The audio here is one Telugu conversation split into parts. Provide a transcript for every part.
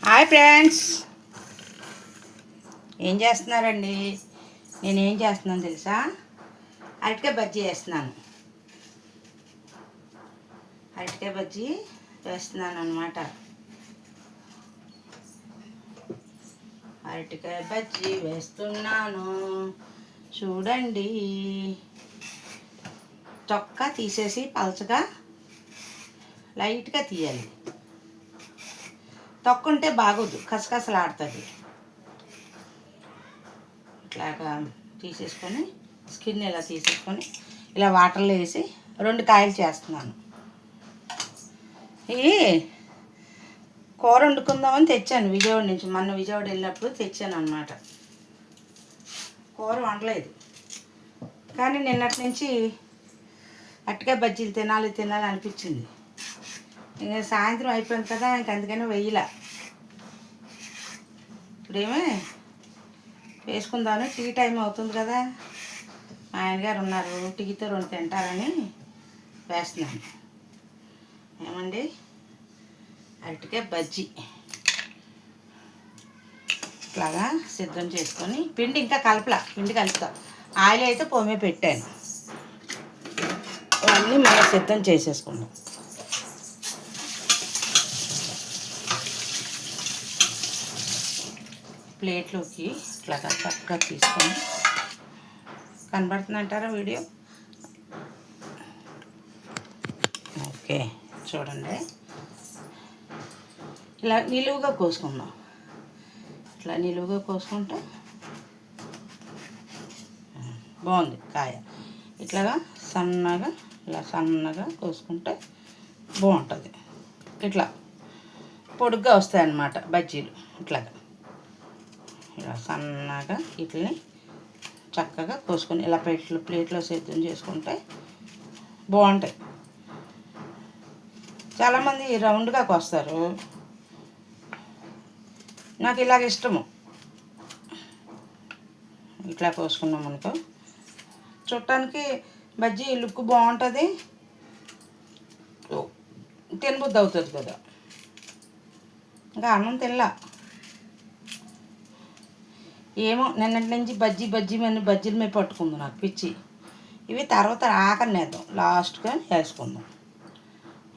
హాయ్ ఫ్రెండ్స్, ఏం చేస్తున్నారండి? నేనేం చేస్తున్నాను తెలుసా? అరటికాయ బజ్జీ వేస్తున్నాను. అరటికాయ బజ్జీ వేస్తున్నాను అన్నమాట. అరటికాయ బజ్జీ వేస్తున్నాను చూడండి. చొక్కా తీసేసి పలచగా లైట్గా తీయాలి. తొక్కుంటే బాగోదు, కసకసలాడుతుంది. ఇట్లాగా తీసేసుకొని స్కిన్ ఇలా తీసేసుకొని ఇలా వాటర్లో వేసి 2 కాయలు చేస్తున్నాను. ఇవి కూర వండుకుందామని తెచ్చాను విజయవాడ నుంచి. మొన్న విజయవాడ వెళ్ళినప్పుడు తెచ్చాను అన్నమాట. కూర వండలేదు, కానీ నిన్నటి నుంచి అరటికాయ బజ్జీలు తినాలి అనిపించింది. ఇంకా సాయంత్రం అయిపోయింది కదా, ఇంక అందుకని వెయ్యిలా. ఇప్పుడేమే వేసుకుందామని, టీ టైం అవుతుంది కదా, మా ఆయనగారు ఉన్నారు, టీతో 2 తింటారని వేస్తున్నాను. ఏమండి, అరటికాయ బజ్జీ ఇట్లాగా సిద్ధం చేసుకొని, పిండి ఇంకా పిండి కలుపుతా. ఆయిల్ అయితే పొమ్మే పెట్టాను. అన్నీ మనం సిద్ధం చేసేసుకుందాం. ప్లేట్లోకి ఇట్లాగా చక్కగా తీసుకొని, కనబడుతుందంటారా వీడియో? ఓకే, చూడండి. ఇలా నిలువుగా కోసుకుందాం. ఇట్లా నిలువుగా కోసుకుంటే బాగుంది కాయ. ఇట్లాగా సన్నగా ఇలా సన్నగా కోసుకుంటే బాగుంటుంది. ఇట్లా పొడుగ్గా వస్తాయన్నమాట బజ్జీలు. ఇట్లాగా ఇలా సన్నగా వీటిని చక్కగా కోసుకొని ఇలా ప్లేట్లో సిద్ధం చేసుకుంటే బాగుంటాయి. చాలామంది రౌండ్గా కోస్తారు, నాకు ఇలాగ ఇష్టము. ఇట్లా కోసుకున్నాం అనుకో, చూడటానికి బజ్జీ లుక్ బాగుంటుంది, తినబుద్ధి అవుతుంది కదా. ఇంకా అన్నం తినలా. ఏమో నిన్నటి నుంచి బజ్జీ బజ్జీల మీద పట్టుకుంది నాకు పిచ్చి. ఇవి తర్వాత ఆకనేద్దాం, లాస్ట్గా వేసుకుందాం.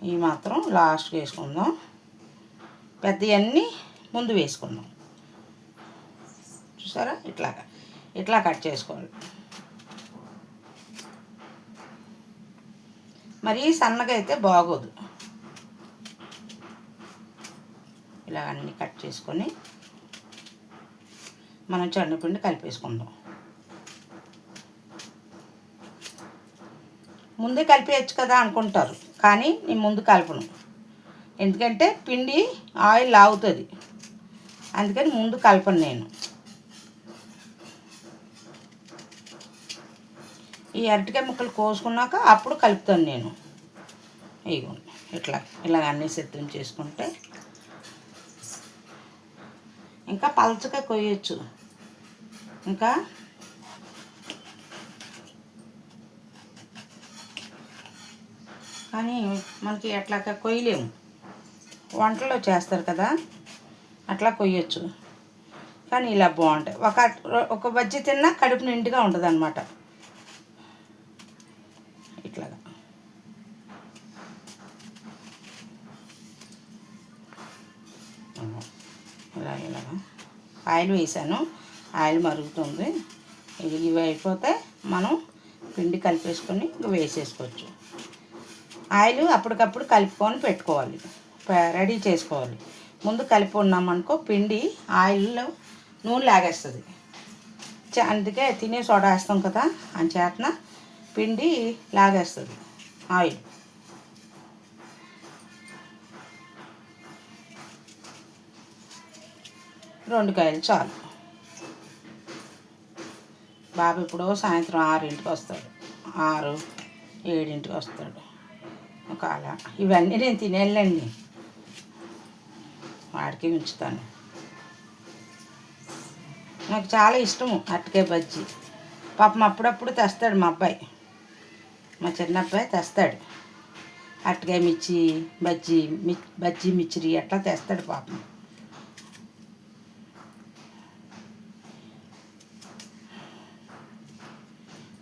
ఇవి మాత్రం లాస్ట్గా వేసుకుందాం, పెద్దవన్నీ ముందు వేసుకుందాం. చూసారా, ఇట్లా కట్ చేసుకోవాలి. మరీ సన్నగా అయితే బాగోదు. ఇలా అన్నీ కట్ చేసుకొని మనం శనగపిండి కలిపేసుకుందాం. ముందే కలిపేయచ్చు కదా అనుకుంటారు, కానీ నేను ముందు కలపను. ఎందుకంటే పిండి ఆయిల్ లాగుతుంది, అందుకని ముందు కలపను నేను. ఈ అరటికాయ ముక్కలు కోసుకున్నాక అప్పుడు కలుపుతాను నేను. ఇదిగోండి, ఇలా అన్నీ సిద్ధం చేసుకుంటే ఇంకా పలచగా కొయ్యొచ్చు. ఇంకా కానీ మనకి అట్లాగా కొయ్యలేము, వంటలో చేస్తారు కదా, అట్లా కొయ్యొచ్చు. కానీ ఇలా బాగుంటాయి. ఒక బజ్జీ తిన్నా కడుపు నిండుగా ఉంటుంది అన్నమాట. ఇట్లాగా ఇలాగా ఆయిల్ వేసాను, ఆయిల్ మరుగుతుంది. ఇవి అయిపోతే మనం పిండి కలిపేసుకొని వేసేసుకోవచ్చు. ఆయిల్ అప్పటికప్పుడు కలుపుకొని పెట్టుకోవాలి, రెడీ చేసుకోవాలి. ముందు కలిపి ఉన్నామనుకో పిండి ఆయిల్లో నూనె లాగేస్తుంది. అందుకే తినే సోడా వేస్తాం కదా, అని చేతన పిండి లాగేస్తుంది ఆయిల్. రెండు కాయలు చాలు. బాబు ఇప్పుడు సాయంత్రం 6ంటికి వస్తాడు, 6, 7ంటికి వస్తాడు. ఒక అలా ఇవన్నీ నేను తినేళ్ళండి, వాడికి ఉంచుతాను. నాకు చాలా ఇష్టము అరటికాయ బజ్జీ. పాపం అప్పుడప్పుడు తెస్తాడు మా అబ్బాయి, మా చిన్న అబ్బాయి తెస్తాడు. అరటికాయ బజ్జీ మిర్చిరి అట్లా తెస్తాడు పాపం.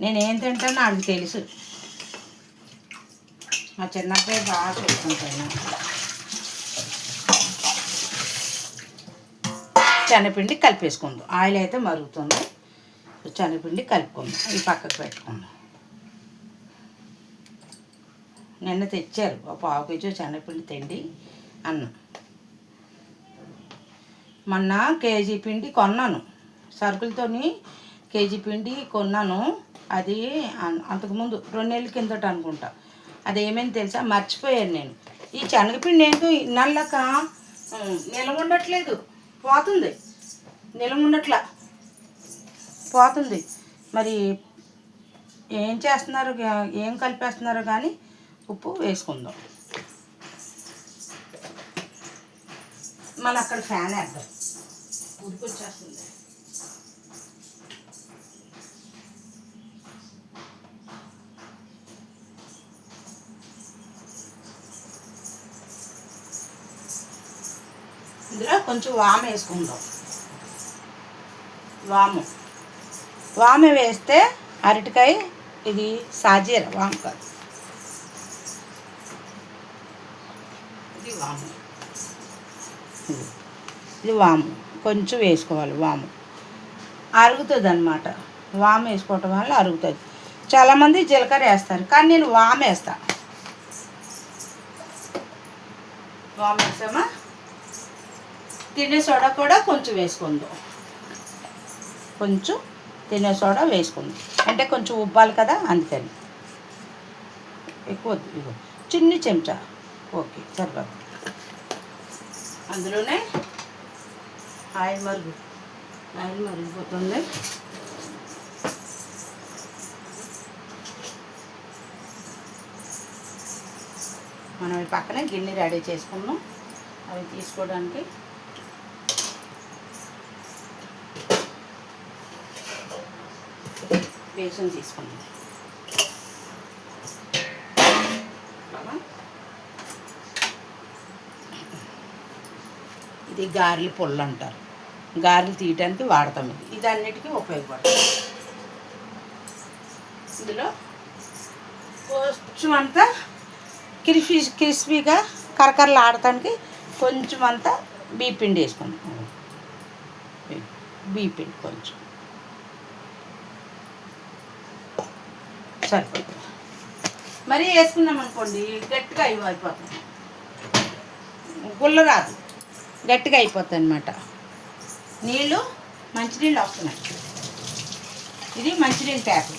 నేనేం తింటానో నాకు తెలుసు. మా చిన్నప్పుడు బాగా చూసుకుంటాను. శనగపిండి కలిపేసుకుందాం. ఆయిల్ అయితే మరుగుతుంది. శనగపిండి కలుపుకుందాం. ఈ పక్కకు పెట్టుకుందాం. నిన్న తెచ్చారు ఒక 1/2 కేజీ శనగపిండి తిండి అన్నం. మొన్న కేజీ పిండి కొన్నాను, సరుకులతోని కేజీ పిండి కొన్నాను. అది అంతకుముందు 2 నెలల కిందట అనుకుంటా. అది ఏమైంది తెలుసా, మర్చిపోయాను నేను. ఈ శనగపిండి ఏంటో నల్లక నిల్వ ఉండట్లేదు, పోతుంది, నిల్వ ఉండట్లా, పోతుంది. మరి ఏం చేస్తున్నారు, ఏం కలిపేస్తున్నారో కానీ ఉప్పు వేసుకుందాం. మళ్ళీ అక్కడ ఫ్యాన్ వేద్దాం, ఉడికొచ్చేస్తుంది. ఇందులో కొంచెం వాము వేసుకుందాం. వాము వేస్తే అరటికాయ, ఇది సాజీర, వాము కాదు, ఇది వాము. ఇది వాము కొంచెం వేసుకోవాలి. వాము అరుగుతుంది అన్నమాట. వాము వేసుకోవటం వల్ల అరుగుతుంది. చాలామంది జీలకర్ర వేస్తారు, కానీ నేను వాము వేస్తాను. వాము వేసామా, తినే సోడా కూడా కొంచెం వేసుకుందాం. కొంచెం తినే సోడా వేసుకుందాం, అంటే కొంచెం ఉబ్బాలి కదా, అందుకని. ఎక్కువ వద్దు, ఇగో చిన్ని చెంచా, ఓకే సరిపోదు. అందులోనే ఆయిల్ మరిగిపోతుంది. మనం ఈ పక్కనే గిన్నె రెడీ చేసుకున్నాం, అవి తీసుకోవడానికి. బేసన్ తీసుకుందాం. ఇది గారెలు పొల్లు అంటారు, గారెలు తీయటానికి వాడతాం. ఇది అన్నిటికీ ఉపయోగపడుతుంది. ఇందులో కొంచెం అంతా క్రిస్పీగా కరకరలు ఆడటానికి కొంచెం అంతా బియ్యపిండి వేసుకుందాం. బియ్యపిండి కొంచెం సరిపోతుంది. మరీ వేసుకున్నాం అనుకోండి గట్టిగా అయిపోతుంది, గుల్ల రాదు, గట్టిగా అయిపోతుంది అన్నమాట. నీళ్ళు మంచినీళ్ళు వస్తున్నాయి. ఇది మంచినీళ్ళు ట్యాప్,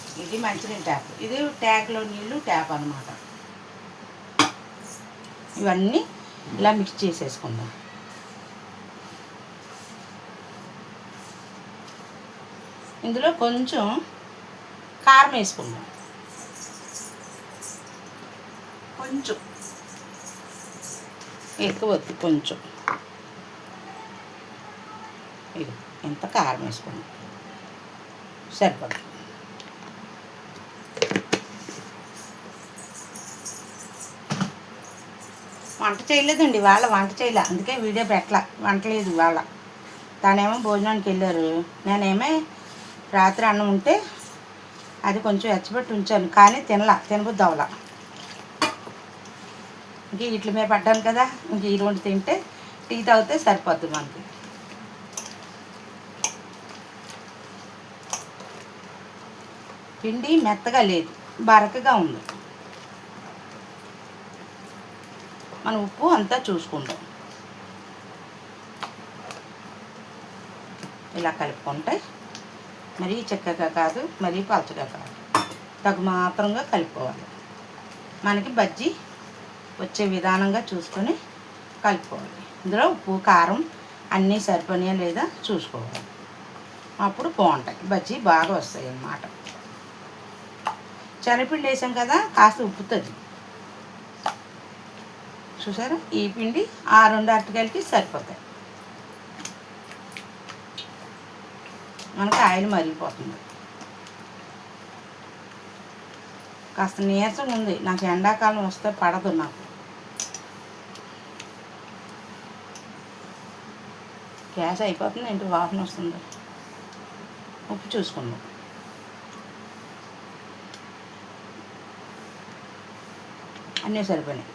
ఇది ట్యాప్లో నీళ్ళు ట్యాప్ అన్నమాట. ఇవన్నీ ఇలా మిక్స్ చేసేసుకుందాం. ఇందులో కొంచెం కారం వేసుకుందాం, కొంచెం ఎక్కువ వద్దు, కొంచెం. ఇది ఎంత కారం వేసుకుందాం, సరిపడు. వంట చేయలేదండి వాళ్ళ, వంట చేయలే, అందుకే వీడియో పెట్టలా. వంటలేదు వాళ్ళ, తనేమో భోజనానికి వెళ్ళారు. నేనేమో రాత్రి అన్నం ఉంటే అది కొంచెం ఎచ్చబెట్టి ఉంచాను, కానీ తినబుద్ధి అవలా. ఇంక ఇట్ల మీద పడ్డాను కదా, ఇంక ఈ రెండు తింటే టీ తాగితే సరిపోద్ది మనకి. పిండి మెత్తగా లేదు, బరకగా ఉంది. మనం ఉప్పు అంతా చూసుకుందాం. ఇలా కలుపుకుంటే మరీ చిక్కగా కాదు, మరీ పలచగా కాదు, తగు మాత్రంగా కలుపుకోవాలి. మనకి బజ్జీ వచ్చే విధానంగా చూసుకొని కలుపుకోవాలి. ఇందులో ఉప్పు కారం అన్నీ సరిపోయా లేదా చూసుకోవాలి, అప్పుడు బాగుంటాయి బజ్జీ, బాగా వస్తాయి అన్నమాట. శనగపిండి వేసాం కదా, కాస్త ఉప్పుతుంది చూసారా. ఈ పిండి ఆ 2 అరటికాయలకి సరిపోతాయి. మనకి ఆయిల్ మరిగిపోతుంది. కాస్త నీరసం ఉంది, నాకు ఎండాకాలం వస్తే పడదు. నాకు గ్యాస్ అయిపోతుంది, ఏంటి వాసన వస్తుంది. ఉప్పు చూసుకుందాం. అన్నీ సరిపోయినాయి.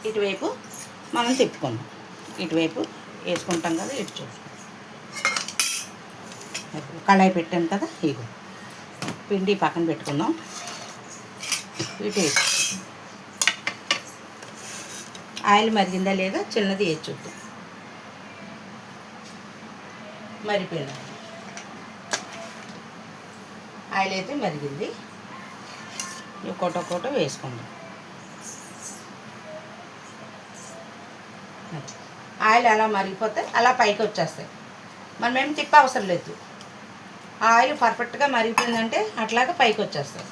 ఇటువైపు మనం తిప్పుకుందాం. ఇటువైపు వేసుకుంటాం కదా, ఇటు చూసుకుంటాం. కళాయి పెట్టాను కదా, ఇగో పిండి పక్కన పెట్టుకుందాం. ఇటు వేసి ఆయిల్ మరిగిందా లేదా చిన్నది వేసి చూద్దాం. మరిపోయింది ఆయిల్ అయితే మరిగింది. ఒక్కొక్కటి వేసుకుందాం. ఆయిల్ అలా మరిగిపోతే అలా పైకి వచ్చేస్తాయి. మనం ఏం తిప్ప అవసరం లేదు. ఆయిల్ పర్ఫెక్ట్గా మరిగిపోయిందంటే అట్లాగా పైకి వచ్చేస్తాయి.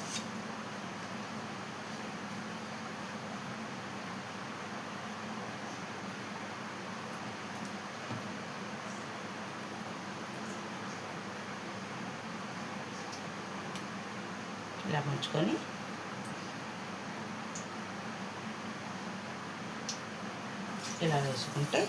ఇలా ముంచుకొని ఇలా వేసుకుంటే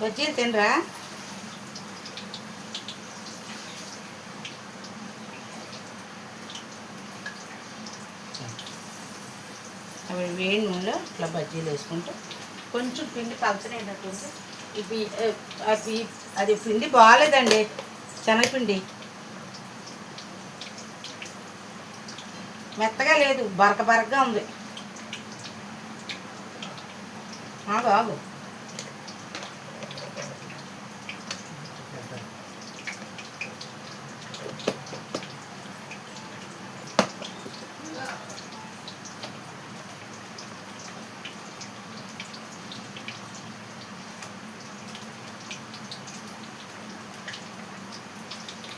బజ్జీలు తినరా? అవి వేడి నూనెలో ఇట్లా బజ్జీలు వేసుకుంటూ కొంచెం పిండి పలచనైనట్టుంది. అది పిండి బాగాలేదండి, శనగపిండి మెత్తగా లేదు, బరకగా ఉంది. ఆగు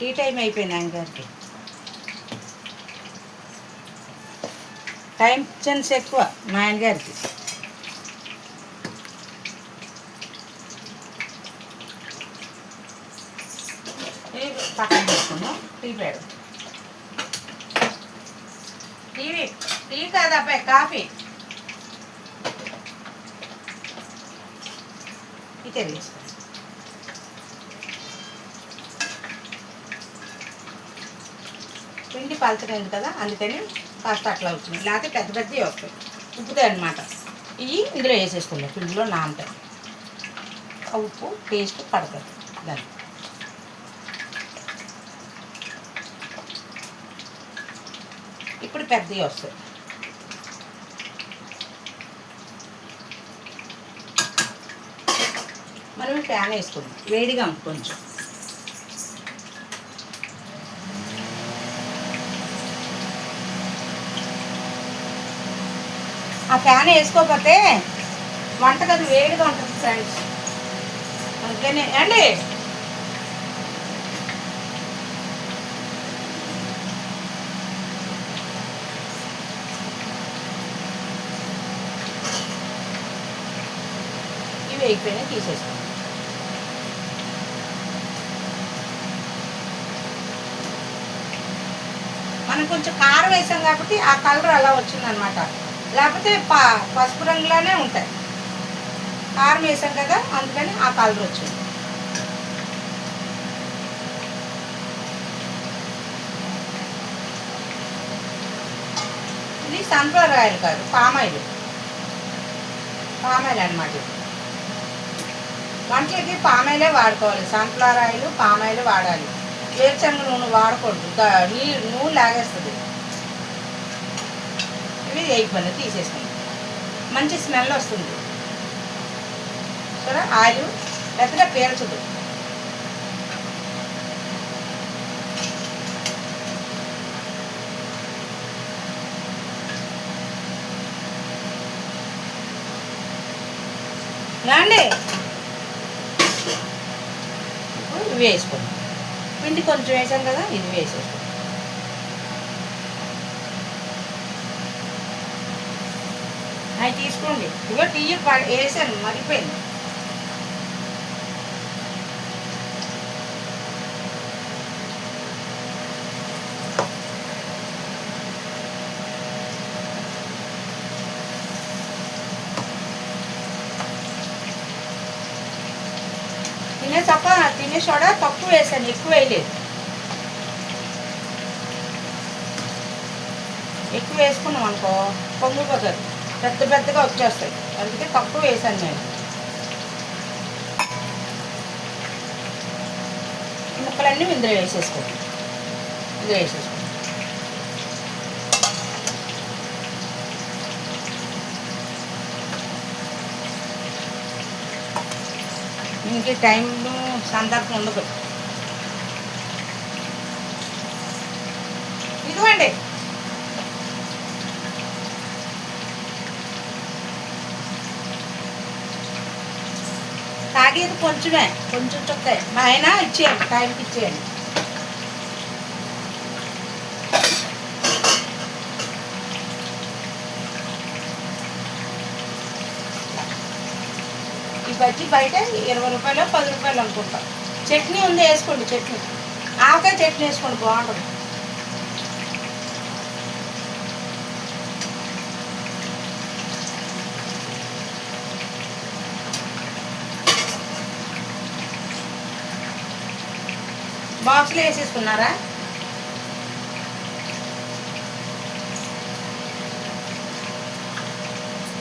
టీ టైం అయిపోయింది. ఆయనగారికి టైం సెన్స్ ఎక్కువ మా ఆయనగారికి. పక్కన పెట్టుకుందాం. టీ కాదు అబ్బాయి, కాఫీ. ఇదే వేసుకో. పిండి పలచలేదు కదా, అందుకని కాస్త అట్లా వచ్చింది. లేకపోతే పెద్ద పెద్దవి వస్తాయి, ఉప్పుతాయి అన్నమాట. ఇవి ఇందులో వేసేసుకుందాం. పిండిలో నానతాయి, ఉప్పు టేస్ట్ పడుతుంది దాన్ని. ఇప్పుడు పెద్దవి వస్తాయి. మనం ప్యాన్ వేసుకుందాం, వేడిగా కొంచెం. ఆ ఫ్యాన్ వేసుకోకపోతే వంటగది వేడిగా ఉంటుంది ఫ్రెండ్స్, అందుకనే అండి. ఇవి అయిపోయినాయి, తీసేసుకోండి. మనం కొంచెం కారం వేసాం కాబట్టి ఆ కలర్ అలా వచ్చిందనమాట. లేకపోతే పసుపు రంగులోనే ఉంటాయి. కారం వేసాం కదా, అందుకని ఆ కలర్ వచ్చింది. ఇది సన్ఫ్లవర్ ఆయిల్ కాదు, పామాయిల్ అనమాట. వంటలకి పామాయిలే వాడుకోవాలి. సన్ఫ్లవర్ ఆయిల్, పామాయిల్ వాడాలి. వేరుశనగ నూనె వాడకూడదు, నూనె లాగేస్తుంది. ఇవి వేయకపోయినా తీసేసుకుంది, మంచి స్మెల్ వస్తుంది. సరే, ఆయిల్ పెద్దగా పీల్చదు. రండి, ఇప్పుడు ఇవి వేసుకోండి. పిండి కొంచెం వేసాం కదా, ఇది వేసేసుకోండి. అవి తీసుకోండి. ఇగో టీ వేసాను, మరిపోయింది. తినే సోడా తక్కువ వేసాను, ఎక్కువ వేయలేదు. ఎక్కువ వేసుకున్నాం అనుకో పొంగిపోతుంది, పెద్దగా వచ్చేస్తాయి. అందుకే తక్కువ వేసాను నేను. ఈ ముక్కలన్నీ ఇందులో వేసేసుకోండి. ఇంకే టైం సందర్భం ఉండదు. ఇదిగోండి, తాగేది కొంచెం చుక్కాయి. మా ఆయన ఇచ్చేయండి, టైంకి ఇచ్చేయండి. ఈ బజ్జీ బయట 20 రూపాయలు 10 రూపాయలు అనుకుంటా. చట్నీ ఉంది, వేసుకోండి. చట్నీ ఆవకాయ చట్నీ వేసుకోండి, బాగుంటుంది. బాక్స్లో వేసేసుకున్నారా?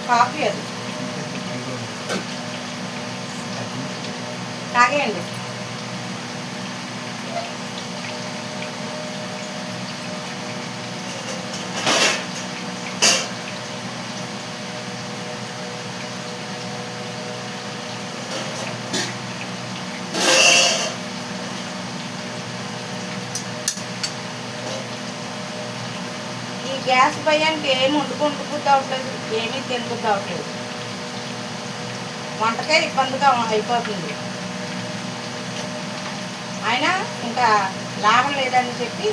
కాఫీ అది తాగేయండి. ఈ గ్యాస్ భయానికి ఏమి వండుకుంటూ అవట్లేదు, ఏమీ తినబుద్ధి అవట్లేదు. వంటకే ఇబ్బందిగా అయిపోతుంది. అయినా ఇంకా లాభం లేదని చెప్పి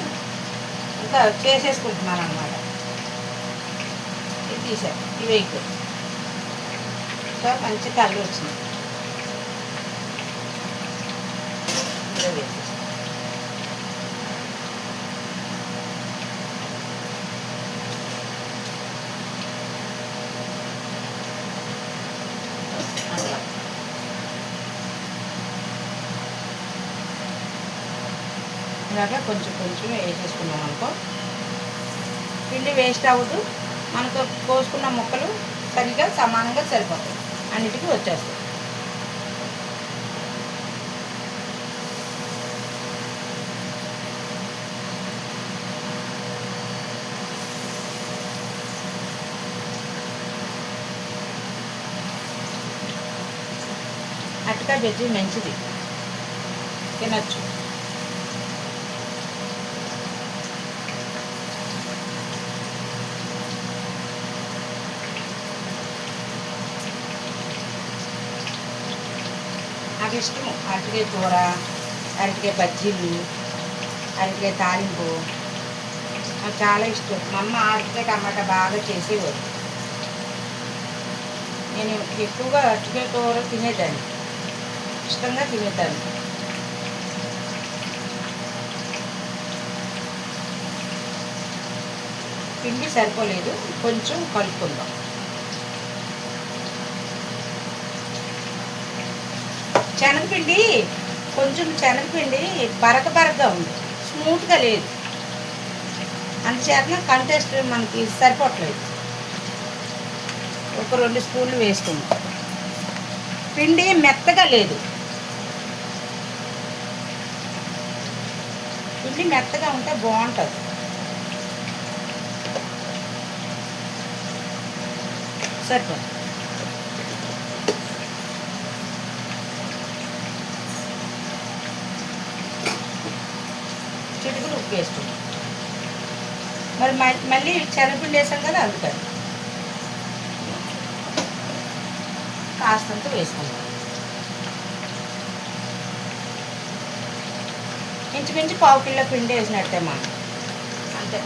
ఇంకా చేసేసుకుంటున్నాను అన్నమాట. ఇది తీసాను, ఇవి ఎక్కువ సో మంచి కళ్ళు వచ్చింది. ఇలాగా కొంచెం వేసేసుకున్నాం అనుకో, పిండి వేస్ట్ అవ్వదు. మనకు కోసుకున్న ముక్కలు సరిగా సమానంగా సరిపోతాయి, అన్నిటికీ వచ్చేస్తాయి. అరటికాయ బజ్జీ మంచిది, తినచ్చు. నాకు ఇష్టం అరటికాయ కూర, అరటికాయ బజ్జీలు, అరటికాయ తాలింపు నాకు చాలా ఇష్టం. మా అమ్మ అరటికాయ టమాటా బాగా చేసేవారు. నేను ఎక్కువగా అరటికాయ కూర తినేదాన్ని, ఇష్టంగా తినేదాన్ని. పిండి సరిపోలేదు, కొంచెం కలుపుకుందాం. శనగపిండి బరకగా ఉంది, స్మూత్గా లేదు. అందుచేత కంటెస్ట్ మనకి సరిపోవట్లేదు. ఒక 2 స్పూన్లు వేసుకుందాం. పిండి మెత్తగా లేదు, పిండి మెత్తగా ఉంటే బాగుంటుంది. సరిపోతుంది. చిటికలు ఉప్పు వేసుకుంటాం. మరి మళ్ళీ శనగపిండి వేసాం కదా, అందుకని కాస్తంత వేసుకుంటాం. ఇంచుమించు 1/2 కిలో పిండి వేసినట్టే మనం, అంతే.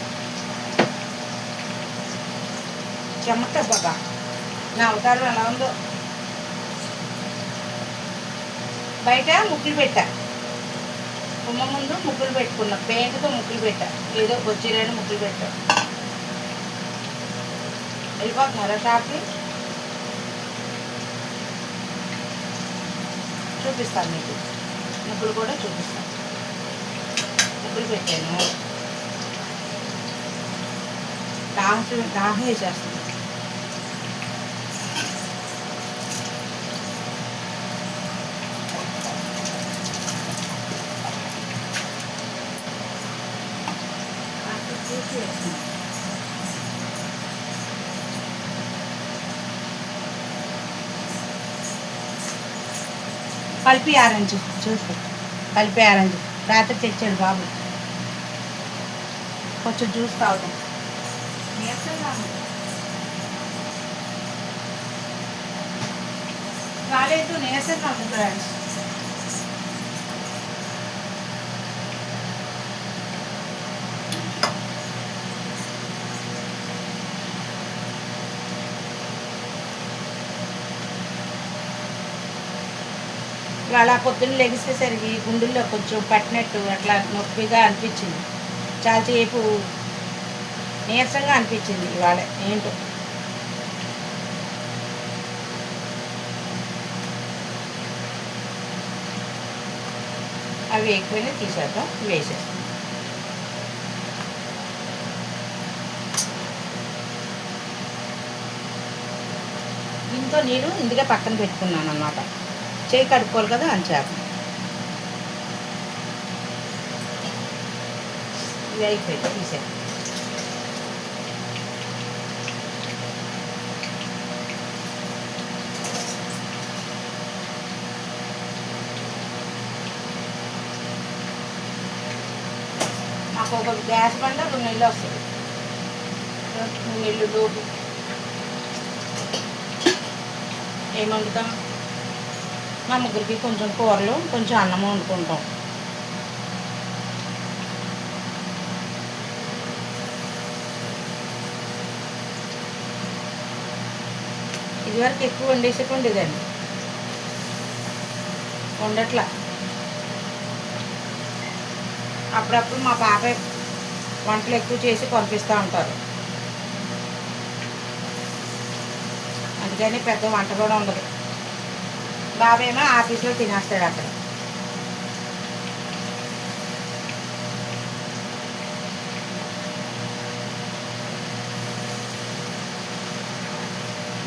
చెమట బాగా నా అవతారం ఎలా ఉందో. బయట ముగ్గులు పెట్టా, గుమ్మ ముందు ముగ్గులు పెట్టుకున్నా, పెయింట్తో ముగ్గులు పెట్టా, ఏదో బొచ్చిరని ముగ్గులు పెట్టా. వెళ్ళిపోతున్నారా షాప్కి? చూపిస్తాను మీకు, ముగ్గులు కూడా చూపిస్తాను. ముగ్గులు పెట్టాను, దాహం వేసేస్తుంది. కలిపి ఆరెంజ్ చూసి కలిపి ఆరెంజ్ రాత్రి తెచ్చాడు బాబు. కొంచెం జ్యూస్ తాగుతాం. రాలేదు, నీరసంగా ఉంది ఫ్రెండ్స్. ఇవాళ పొద్దున్న లెగిసేసరికి గుండెల్లో కొంచెం పట్టినట్టు అట్లా నొప్పిగా అనిపించింది. చాలాసేపు నీరసంగా అనిపించింది ఇవాళ. ఏంటో అవి ఎక్కువైనా తీసేద్దాం, వేసేస్తాం. దీంతో నీరు ఇందుకే పక్కన పెట్టుకున్నాను అన్నమాట. చేయి కడుక్కోవాలి కదా అని చేప. ఇవి అయిపోయి తీసే. మాకు ఒక గ్యాస్ బండ 2 నెలలు వస్తుంది. 2 నెలలు లోపు ఏం వండుతాం? మా ముగ్గురికి కొంచెం కూరలు, కొంచెం అన్నం వండుకుంటాం. ఇదివరకు ఎక్కువ వండేసేటి ఉండేదండి, వండట్లా. అప్పుడప్పుడు మా బాబాయ్ వంటలు ఎక్కువ చేసి పంపిస్తూ ఉంటారు, అందుకని పెద్ద వంట కూడా ఉండదు. బాబాయ్ ఏమో ఆఫీస్లో తినేస్తాడు అక్కడ.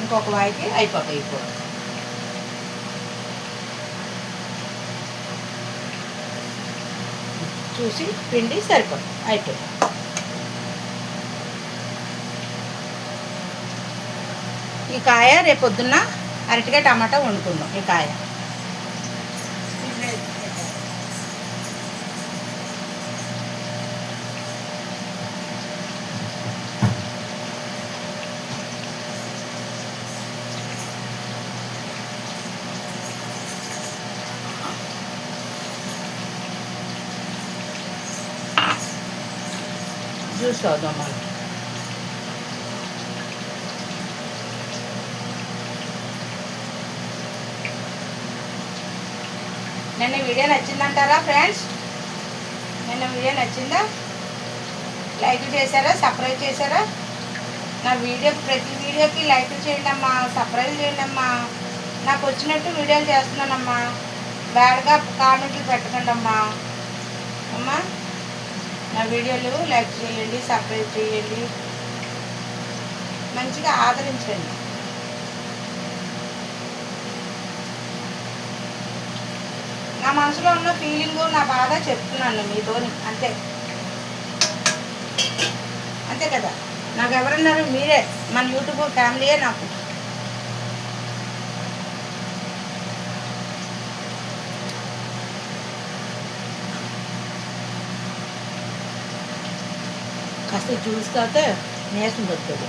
ఇంకొక వాయికి అయిపోతాయి ఇప్పుడు. చూసి పిండి సరిపోతుంది, అయిపోయింది. ఈ కాయ రేపొద్దున్న అరటికాయ టమాటా వండుకుందాం. ఈ కాయ జ్యూస్ అవుదాం మనం. నిన్న వీడియో నచ్చిందంటారా ఫ్రెండ్స్? నిన్న వీడియో నచ్చిందా? లైక్ చేశారా? సబ్స్క్రైబ్ చేశారా? నా వీడియోకి ప్రతి వీడియోకి లైక్ చేయండి అమ్మా, సబ్స్క్రైబ్ చేయండి అమ్మా. నాకు వచ్చినట్టు వీడియోలు చేస్తున్నానమ్మా, బ్యాడ్గా కామెంట్లు పెట్టకండి అమ్మా. అమ్మా నా వీడియోలు లైక్ చేయండి, సబ్స్క్రైబ్ చేయండి, మంచిగా ఆదరించండి. నా మనసులో ఉన్న ఫీలింగు, నా బాధ చెప్తున్నాను మీతోని, అంతే. అంతే కదా, నాకు ఎవరన్నారు? మీరే, మన యూట్యూబ్ ఫ్యామిలీయే నాకు. కాస్త జ్యూస్ తాగితే నీరసం దొరుకుతుంది.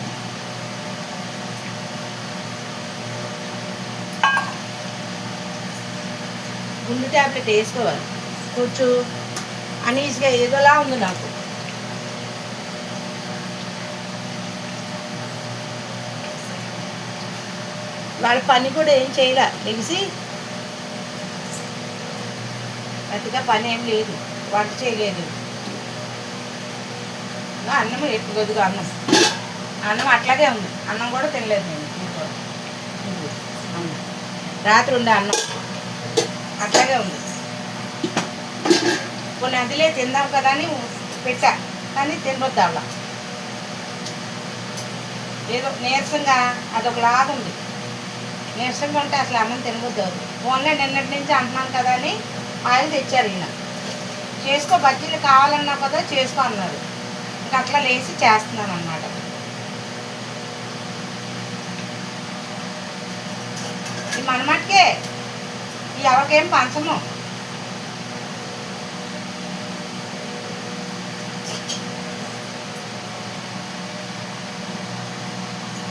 గుండు ట్యాబ్లెట్ వేసుకోవాలి. కొంచెం అనీజ్గా ఏదోలా ఉంది నాకు. వాళ్ళ పని కూడా ఏం చేయలే తెలిసి పెద్దగా పని ఏం లేదు, వంట చేయలేదు. అన్నం ఎక్కువగా అన్నం అన్నం అట్లాగే ఉంది. అన్నం కూడా తినలేదు నేను. అన్నం రాత్రి ఉండే అన్నం అట్లాగే ఉంది. కొన్ని అందులే తిందాం కదా అని పెట్టా, కానీ తినవద్దు అలా. ఏదో నీరసంగా అదొక లాగా ఉంది. నీరసంగా ఉంటే అసలు అన్నం తినవద్దు. ఫోన్లో నిన్నటి నుంచి అంటున్నాను కదా అని ఆయిల్ తెచ్చారు ఈయన. చేసుకో బజ్జీలు కావాలన్నా కదా చేసుకో అన్నారు. ఇంకా అట్లా లేచి చేస్తున్నాను అన్నమాట. ఇది మన మటుకే, ఎవరికేం పంచము.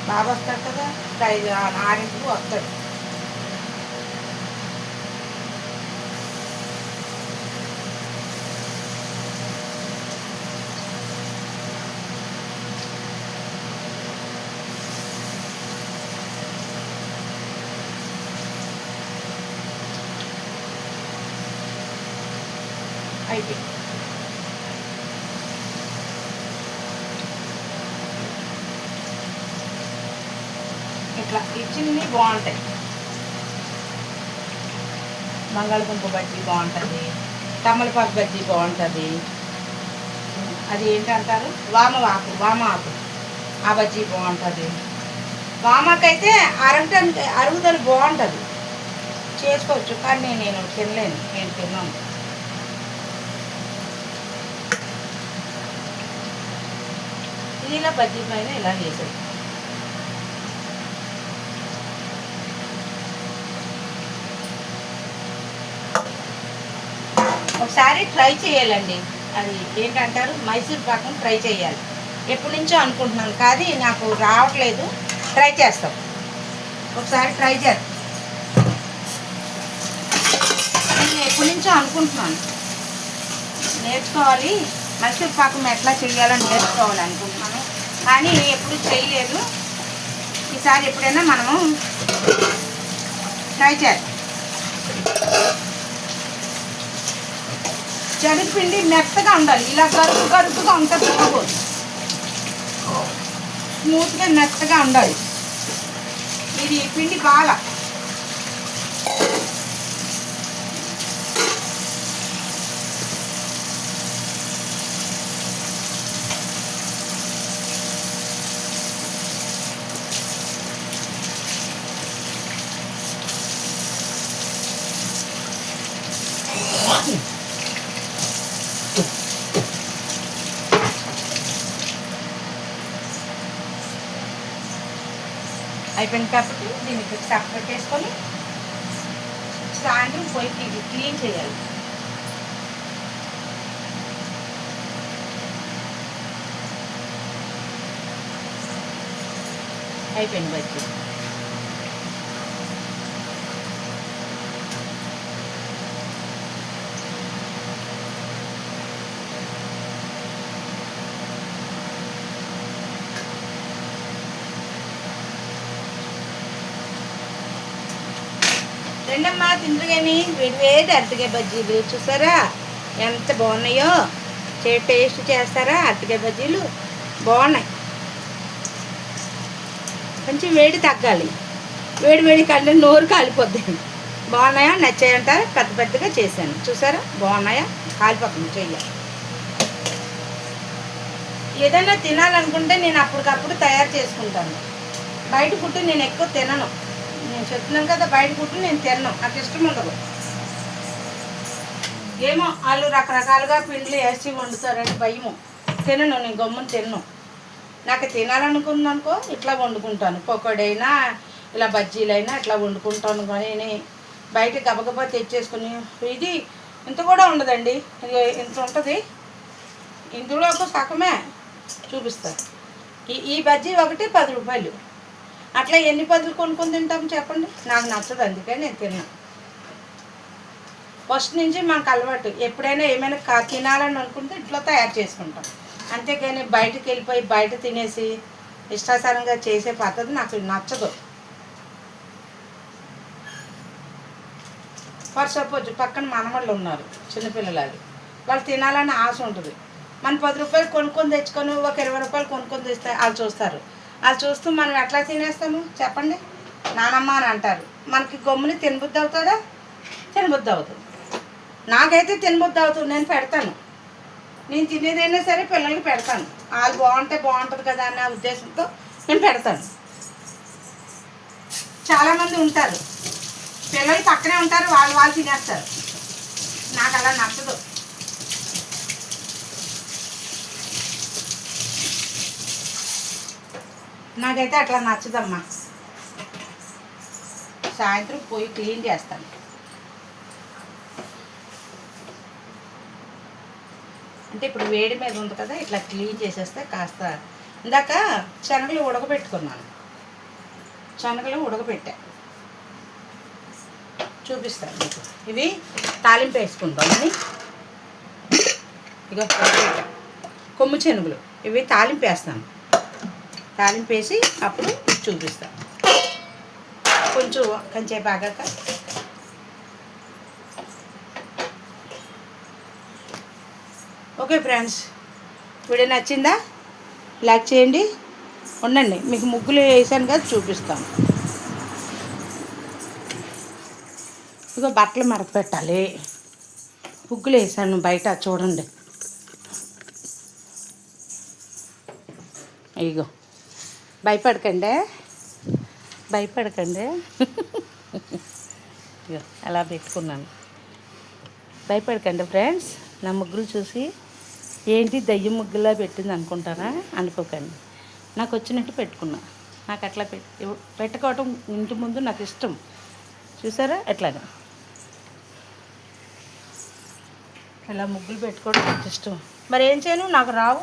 బాబు వస్తాడు కదా, 5-6 వస్తాడు. అయిపోయి ఇట్లా ఇచ్చినవి బాగుంటాయి. బంగాళదుంప బజ్జీ బాగుంటుంది, తమలపాకు బజ్జీ బాగుంటుంది. అది ఏంటంటారు, వామాకు ఆ బజ్జీ బాగుంటుంది. వామాకు అయితే అరుగుదల బాగుంటుంది, చేసుకోవచ్చు. కానీ నేను తినలేను, నేను తిన్నాను. ఇలా బజ్జీ పైన ఇలా వేసేది. ఒకసారి ట్రై చేయాలండి. అది ఏంటంటారు, మైసూర్ పాకం ట్రై చేయాలి. ఎప్పటి నుంచో అనుకుంటున్నాను, కానీ నాకు రావట్లేదు. ట్రై చేస్తాం, ఒకసారి ట్రై చేస్తాం. నేను ఎప్పటి నుంచో అనుకుంటున్నాను నేర్చుకోవాలి, మైసూర్ పాకం ఎట్లా చేయాలో నేర్చుకోవాలి అనుకుంటున్నాను, కానీ ఎప్పుడు చేయలేదు. ఈసారి ఎప్పుడైనా మనము ట్రై చేద్దాం. శనగపిండి మెత్తగా ఉండాలి, ఇలా గరుకుగా ఉంటుంది. స్మూత్గా మెత్తగా ఉండాలి. ఇది పిండి బాగా అయిపోయింది. కాబట్టి దీన్ని చక్క పెట్టేసుకొని సాయంత్రం పోయి క్లీన్ చేయాలి. అయిపోయింది బజ్జీ. రెండమ్మా తింటారు కానీ వేడి అరటికాయ బజ్జీలు చూసారా ఎంత బాగున్నాయో. టేస్ట్ చేస్తారా? అరటికాయ బజ్జీలు బాగున్నాయి. కొంచెం వేడి తగ్గాలి, వేడి కంటే నోరు కాలిపోద్ది. బాగున్నాయా, నచ్చాయంటారా? పెద్దగా చేశాను చూసారా, బాగున్నాయా? కాలిపోతుంది చెయ్యాలి. ఏదైనా తినాలనుకుంటే నేను అప్పటికప్పుడు తయారు చేసుకుంటాను. బయట ఫుడ్ నేను ఎక్కువ తినను. నేను చెప్తున్నాను కదా, బయట ఫుడ్ నేను తినను, నాకు ఇష్టం ఉండదు. ఏమో వాళ్ళు రకరకాలుగా పిండిలు వేసి వండుతారని భయము. తినను, నేను గమ్మున తినను. నాకు తినాలనుకున్నానుకో ఇట్లా వండుకుంటాను. పకోడైనా ఇలా బజ్జీలైనా ఇట్లా వండుకుంటాను. కానీ బయట గబగబా తెచ్చేసుకుని ఇది ఇంత కూడా ఉండదండి, ఇంత ఉంటుంది. ఇందులో ఒక సగమే చూపిస్తారు. ఈ బజ్జీ ఒకటి 10 రూపాయలు. అట్లా ఎన్ని పదులు కొనుక్కొని తింటాము చెప్పండి? నాకు నచ్చదు, అందుకే నేను తిన్నాను. ఫస్ట్ నుంచి మనకు అలవాటు, ఎప్పుడైనా ఏమైనా తినాలని అనుకుంటే ఇట్లా తయారు చేసుకుంటాం. అంతేగాని బయటకు వెళ్ళిపోయి బయట తినేసి ఇష్టాసారంగా చేసే పద్ధతి నాకు నచ్చదు. ఫర్ సపోజ్ పక్కన మనవాళ్ళు ఉన్నారు చిన్నపిల్లలాగా, వాళ్ళు తినాలని ఆశ ఉంటుంది. మనం 10 రూపాయలు కొనుక్కొని తెచ్చుకొని ఒక 20 రూపాయలు కొనుక్కొని తెస్తే వాళ్ళు చూస్తారు. వాళ్ళు చూస్తూ మనం ఎట్లా తినేస్తాము చెప్పండి? నానమ్మ అని అంటారు. మనకి గమ్ముని తినబుద్ధి అవుతుందా? తినబుద్ధి అవుతుంది. నాకైతే తినబుద్ధి అవుతుంది. నేను పెడతాను. నేను తినేదైనా సరే పిల్లలకి పెడతాను. వాళ్ళు బాగుంటే బాగుంటుంది కదా అన్న ఉద్దేశంతో నేను పెడతాను. చాలామంది ఉంటారు, పిల్లలు పక్కనే ఉంటారు, వాళ్ళు తినేస్తారు. నాకు అలా నచ్చదు. నాకైతే అట్లా నచ్చదమ్మా. సాయంత్రం పోయి క్లీన్ చేస్తాను. అంటే ఇప్పుడు వేడి మీద ఉంది కదా, ఇట్లా క్లీన్ చేసేస్తే కాస్త. ఇందాక శనగలు ఉడకబెట్టుకున్నాను. శనగలు ఉడకబెట్టా, చూపిస్తాను మీకు. ఇవి తాలింపు వేసుకుందామని. ఇక కొమ్ము శనగలు ఇవి తాలింపు వేస్తాను. తాలింపు వేసి అప్పుడు చూపిస్తాను. కొంచెం ఆగాక ఓకే ఫ్రెండ్స్, వీడియో నచ్చిందా? లైక్ చేయండి. ఉండండి, మీకు ముగ్గులు వేసాను కదా చూపిస్తాను. ఇగో బట్టలు మడత పెట్టాలి. ముగ్గులు వేసాను బయట చూడండి. ఇగో భయపడకండి. ఇగో అలా పెట్టుకున్నాను. భయపడకండి ఫ్రెండ్స్. నా ముగ్గులు చూసి ఏంటి దయ్యం ముగ్గులా పెట్టింది అనుకుంటారా? అనుకోకండి. నాకు వచ్చినట్టు పెట్టుకున్నా. నాకు అట్లా పెట్టుకోవటం ఇంటి ముందు నాకు ఇష్టం. చూసారా ఎట్లాగా? ఇలా ముగ్గులు పెట్టుకోవడం నాకు ఇష్టం. మరి ఏం చేయను, నాకు రావు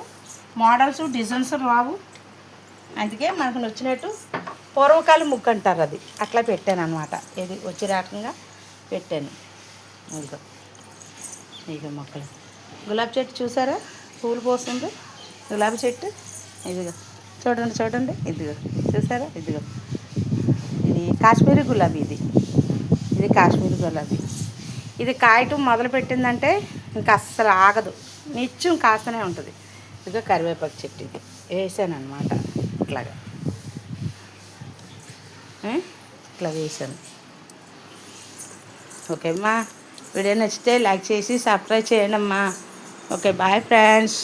మోడల్స్, డిజైన్స్ రావు. అందుకే మనకు నచ్చినట్టు పూర్వకాలం ముగ్గు అంటారు, అది అట్లా పెట్టాను అనమాట. ఇది వచ్చే రకంగా పెట్టాను. ఇదిగో మొక్కలు. గులాబీ చెట్టు చూసారా? పూలు పోస్తుంది గులాబీ చెట్టు. ఇదిగో చూడండి. ఇదిగో చూసారా? ఇదిగో ఇది కాశ్మీరీ గులాబీ. ఇది కాశ్మీరీ గులాబీ. ఇది కాయటం మొదలు పెట్టిందంటే ఇంకా అస్సలు ఆగదు, నిత్యం కాస్తూనే ఉంటుంది. ఇదిగో కరివేపాకు చెట్టు, ఇది వేసాను అనమాట. ఇట్లా వేసాను. ఓకే అమ్మా, వీడియో నచ్చితే లైక్ చేసి సబ్స్క్రైబ్ చేయండి అమ్మా. Okay, bye friends.